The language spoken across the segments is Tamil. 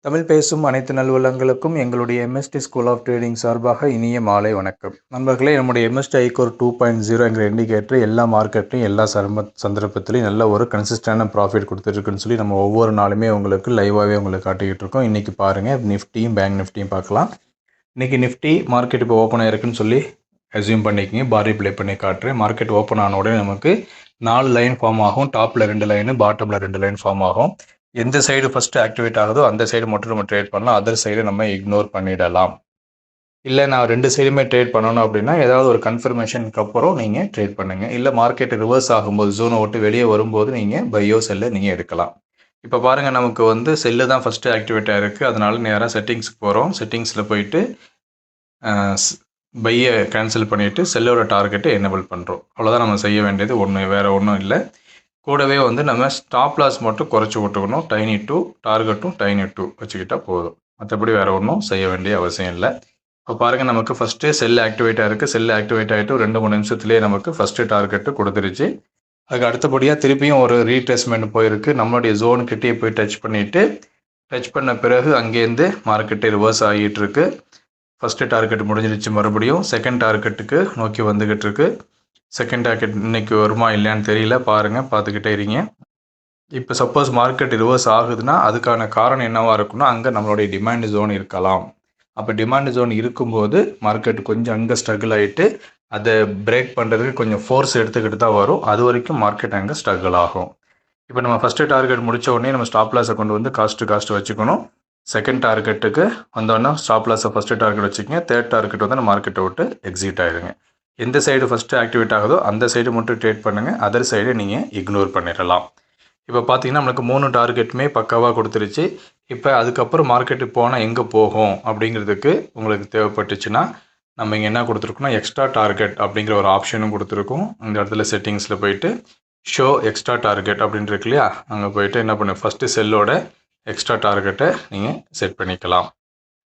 தமிழ் பேசும் அனைத்து நல்வளங்களுக்கும் எங்களுடைய எம்எஸ்டி ஸ்கூல் ஆஃப் ட்ரேடிங் சார்பாக இனிய மாலை வணக்கம். நண்பர்களே, நம்முடைய எம்எஸ்டி ஐகோர் 2.0 என்கிற இண்டிகேட்டர் எல்லா மார்க்கெட்லையும் எல்லா சந்தர்ப்பத்திலையும் நல்ல ஒரு கன்சிஸ்டண்டான ப்ராஃபிட் கொடுத்துருக்குன்னு சொல்லி நம்ம ஒவ்வொரு நாளுமே உங்களுக்கு லைவாகவே உங்களுக்கு காட்டிக்கிட்டு இருக்கோம். இன்றைக்கி பாருங்கள், நிஃப்டியும் பேங்க் நிஃப்டியும் பார்க்கலாம். இன்றைக்கி நிஃப்டி மார்க்கெட் இப்போ ஓப்பன் ஆகிருக்குன்னு சொல்லி அசியூம் பண்ணிக்கிங்க. பாரி ப்ளே பண்ணி காட்டுறேன். மார்க்கெட் ஓப்பன் ஆன உடனே நமக்கு 4 லைன் ஃபார்ம் ஆகும். டாப்பில் 2 லைனு, பாட்டமில் 2 லைன் ஃபார்ம் ஆகும். எந்த சைடு ஃபஸ்ட்டு ஆக்டிவேட் ஆகுதோ அந்த சைடு மட்டும் நம்ம ட்ரேட் பண்ணலாம். அதர் சைடு நம்ம இக்னோர் பண்ணிடலாம். இல்லை நான் 2 சைடுமே ட்ரேட் பண்ணணும் அப்படின்னா ஏதாவது ஒரு கன்ஃபர்மேஷனுக்கு அப்புறம் நீங்கள் ட்ரேட் பண்ணுங்கள். இல்லை மார்க்கெட் ரிவர்ஸ் ஆகும்போது ஜோனை விட்டு வெளியே வரும்போது நீங்கள் பையோ செல்லை நீங்கள் எடுக்கலாம். இப்போ பாருங்கள், நமக்கு வந்து செல்லு தான் ஃபஸ்ட்டு ஆக்டிவேட் ஆகிருக்கு. அதனால நேராக செட்டிங்ஸுக்கு போகிறோம். செட்டிங்ஸில் போயிட்டு பையை கேன்சல் பண்ணிவிட்டு செல்லோட டார்கெட்டை எனேபிள் பண்ணுறோம். அவ்வளோதான் நம்ம செய்ய வேண்டியது. வேறு ஒன்றும் இல்லை. கூடவே வந்து நம்ம ஸ்டாப் லாஸ் மட்டும் குறைச்சி விட்டுக்கணும். டைனி 2 டார்கெட்டும் டைனி 2 வச்சுக்கிட்டால் போதும். மற்றபடி வேறு ஒன்றும் செய்ய வேண்டிய அவசியம் இல்லை. இப்போ பாருங்கள், நமக்கு ஃபஸ்ட்டு செல் ஆக்டிவேட் ஆகிருக்கு. செல் ஆக்டிவேட் ஆகிட்டு 2-3 நிமிஷத்துலேயே நமக்கு ஃபஸ்ட்டு டார்கெட்டு கொடுத்துருச்சு. அதுக்கு அடுத்தபடியாக திருப்பியும் ஒரு ரீட்ரேஸ்மெண்ட் போயிருக்கு. நம்மளுடைய ஜோனுக்கிட்டே போய் டச் பண்ண பிறகு அங்கேருந்து மார்க்கெட்டே ரிவர்ஸ் ஆகிட்டு இருக்கு. ஃபஸ்ட்டு டார்கெட் முடிஞ்சிருச்சு. மறுபடியும் செகண்ட் டார்கெட்டுக்கு நோக்கி வந்துக்கிட்டு இருக்கு. செகண்ட் டார்கெட் இன்றைக்கி வருமா இல்லையான்னு தெரியல. பாருங்கள், பார்த்துக்கிட்டே இருங்க. இப்போ சப்போஸ் மார்க்கெட் ரிவர்ஸ் ஆகுதுன்னா அதுக்கான காரணம் என்னவாக இருக்குன்னா, அங்கே நம்மளுடைய டிமாண்ட் ஜோன் இருக்கலாம். அப்போ டிமாண்ட் ஜோன் இருக்கும்போது மார்க்கெட் கொஞ்சம் அங்கே ஸ்ட்ரகிள் ஆகிட்டு அதை பிரேக் பண்ணுறதுக்கு கொஞ்சம் ஃபோர்ஸ் எடுத்துக்கிட்டு தான் வரும். அது வரைக்கும் மார்க்கெட் அங்கே ஸ்ட்ரகிள் ஆகும். இப்போ நம்ம ஃபஸ்ட்டு டார்கெட் முடித்த உடனே நம்ம ஸ்டாப் லாஸை கொண்டு வந்து காஸ்ட் வச்சுக்கணும். செகண்ட் டார்கெட்டுக்கு வந்தோன்னா ஸ்டாப் லாஸை ஃபஸ்ட்டு டார்கெட் வச்சுக்கோங்க. தேர்ட் டார்கெட் வந்து நம்ம மார்க்கெட்டை விட்டு எக்ஸிட் ஆகிடுங்க. எந்த சைடு ஃபஸ்ட்டு ஆக்டிவேட் ஆகுதோ அந்த சைடு மட்டும் ட்ரேட் பண்ணுங்கள். அதர் சைடு நீங்கள் இக்னோர் பண்ணிடலாம். இப்போ பார்த்தீங்கன்னா நம்மளுக்கு 3 டார்கெட்டுமே பக்காவாக கொடுத்துருச்சு. இப்போ அதுக்கப்புறம் மார்க்கெட்டு போனால் எங்கே போகும் அப்படிங்கிறதுக்கு உங்களுக்கு தேவைப்பட்டுச்சுன்னா நம்ம இங்கே என்ன கொடுத்துருக்கோம்னா எக்ஸ்ட்ரா டார்கெட் அப்படிங்கிற ஒரு ஆப்ஷனும் கொடுத்துருக்கோம். இந்த இடத்துல செட்டிங்ஸில் போயிட்டு ஷோ எக்ஸ்ட்ரா டார்கெட் அப்படின்னு இருக்கு இல்லையா, அங்கே போயிட்டு என்ன பண்ணு ஃபஸ்ட்டு செல்லோட எக்ஸ்ட்ரா டார்கெட்டை நீங்கள் செட் பண்ணிக்கலாம்.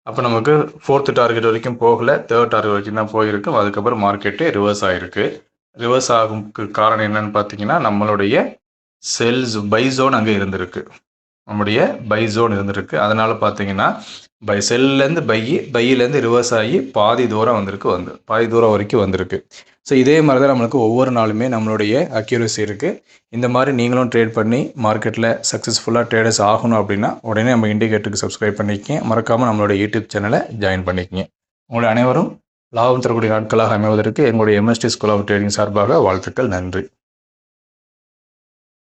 அப்போ நமக்கு 4th டார்கெட் வரைக்கும் போகலை, 3rd டார்கெட் வரைக்கும் தான் போயிருக்கும். அதுக்கப்புறம் மார்க்கெட்டே ரிவர்ஸ் ஆகிருக்கு. ரிவர்ஸ் ஆகும்க்கு காரணம் என்னென்னு பார்த்தீங்கன்னா, நம்மளுடைய பை ஜோன் அங்கே இருந்திருக்கு. நம்முடைய பை ஜோன் இருந்திருக்கு. அதனால் பார்த்தீங்கன்னா செல்லேருந்து பையிலேருந்து ரிவர்ஸ் ஆகி பாதி தூரம் வரைக்கும் வந்திருக்கு. ஸோ இதே மாதிரி தான் நம்மளுக்கு ஒவ்வொரு நாளுமே நம்மளுடைய அக்யூரசி இருக்குது. இந்த மாதிரி நீங்களும் ட்ரேட் பண்ணி மார்க்கெட்டில் சக்ஸஸ்ஃபுல்லாக ட்ரேடர்ஸ் ஆகணும் அப்படின்னா உடனே நம்ம இண்டிகேட்டருக்கு சப்ஸ்கிரைப் பண்ணிக்கங்க. மறக்காமல் நம்மளுடைய யூடியூப் சேனலை ஜாயின் பண்ணிக்கங்க. உங்களுடைய அனைவரும் லாபம் தரக்கூடிய நாட்களாக அமைவதற்கு எங்களுடைய எம்எஸ்டி ஸ்கூல் ஆஃப் ட்ரேடிங் சார்பாக வாழ்த்துக்கள். நன்றி.